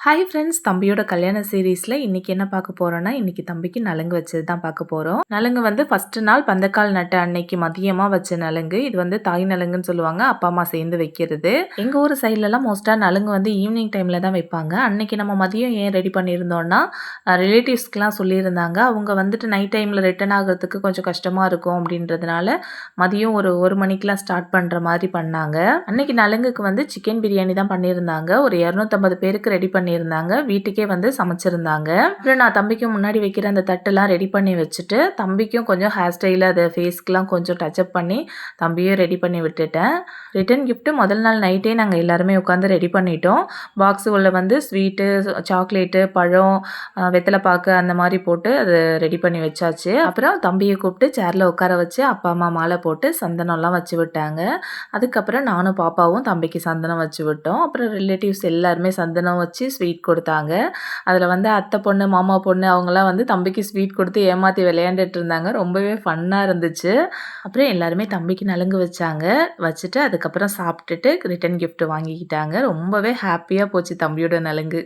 Hi friends, தம்பியோட கல்யாண சீரீஸில் இன்றைக்கி என்ன பார்க்க போகிறோன்னா, இன்றைக்கி தம்பிக்கு நலுங்கு வச்சது தான் பார்க்க போகிறோம். நலுங்கு வந்து ஃபஸ்ட்டு நாள் பந்தக்கால் நட்ட அன்னைக்கு மதியமாக வச்ச நலுங்கு. இது வந்து தாய் நலுங்குன்னு சொல்லுவாங்க, அப்பா அம்மா சேர்ந்து வைக்கிறது. எங்கள் ஊர் சைட்லலாம் மோஸ்ட்டாக நலுங்கு வந்து ஈவினிங் டைமில் தான் வைப்பாங்க. அன்னைக்கு நம்ம மதியம் ஏன் ரெடி பண்ணியிருந்தோன்னா, ரிலேட்டிவ்ஸ்க்கெலாம் சொல்லியிருந்தாங்க. அவங்க வந்துட்டு நைட் டைமில் ரிட்டன் ஆகிறதுக்கு கொஞ்சம் கஷ்டமாக இருக்கும் அப்படின்றதுனால மதியம் ஒரு மணிக்கெலாம் ஸ்டார்ட் பண்ணுற மாதிரி பண்ணாங்க. அன்னைக்கு நலுங்குக்கு வந்து சிக்கன் பிரியாணி தான் பண்ணியிருந்தாங்க. ஒரு 250 பேருக்கு ரெடி பண்ணியிருந்தாங்க. வீட்டுக்கே வந்து சமைச்சிருந்தாங்க. அப்புறம் நான் தம்பிக்கு முன்னாடி வைக்கிற அந்த தட்டெல்லாம் ரெடி பண்ணி வச்சுட்டு, தம்பிக்கும் கொஞ்சம் ஹேர் ஸ்டைல் அது ஃபேஸ்க்குலாம் கொஞ்சம் டச்சப் பண்ணி தம்பியும் ரெடி பண்ணி விட்டுட்டேன். ரிட்டன் கிஃப்ட்டு முதல் நாள் நைட்டே நாங்கள் எல்லாருமே உட்காந்து ரெடி பண்ணிட்டோம். பாக்ஸு உள்ள வந்து ஸ்வீட்டு, சாக்லேட்டு, பழம், வெத்தலைப்பாக்கு அந்த மாதிரி போட்டு அது ரெடி பண்ணி வச்சாச்சு. அப்புறம் தம்பியை கூப்பிட்டு சேரில் உட்கார வச்சு அப்பா அம்மா மாலை போட்டு சந்தனம்லாம் வச்சு விட்டாங்க. அதுக்கப்புறம் நானும் பாப்பாவும் தம்பிக்கு சந்தனம் வச்சு விட்டோம். அப்புறம் ரிலேட்டிவ்ஸ் எல்லாருமே சந்தனம் வச்சு ஸ்வீட் கொடுத்தாங்க. அதில் வந்து அத்தை பொண்ணு, மாமா பொண்ணு அவங்களாம் வந்து தம்பிக்கு ஸ்வீட் கொடுத்து ஏமாற்றி விளையாண்டுட்டு இருந்தாங்க. ரொம்பவே ஃபன்னாக இருந்துச்சு. அப்புறம் எல்லாருமே தம்பிக்கு நலுங்கு வச்சாங்க. வச்சுட்டு அதுக்கப்புறம் சாப்பிட்டுட்டு ரிட்டன் கிஃப்ட் வாங்கிக்கிட்டாங்க. ரொம்பவே ஹாப்பியாக போச்சு தம்பியோட நலுங்கு.